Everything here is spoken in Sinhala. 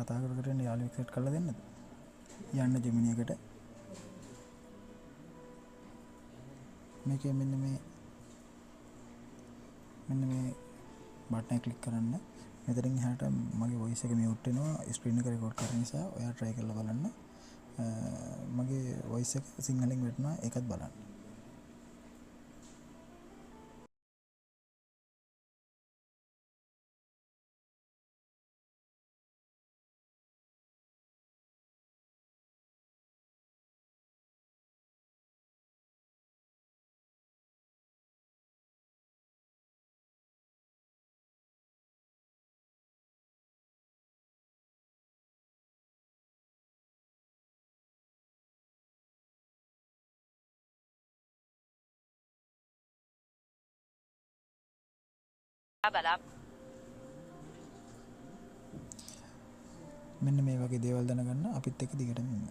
කතා කර ඉන්න යාළුවෙක් සෙට් කරලා දෙන්නද? යන්න ජෙමිනි එකට. මේකේ මෙන්න මේ බටන් එක ක්ලික් කරන්න. මෙතනින් එහාට මගේ වොයිස් එක මියුට් වෙනවා. ස්ක්‍රීන් එක රෙකෝඩ් කරන නිසා ඔයා try කරලා බලන්න. මගේ වොයිස් එක සිංහලෙන් වැටෙනවා. ඒකත් බලන්න. මෙන්න මේ වගේ දේවල් දැනගන්න අපිත් එක්ක දිගටම ඉන්න.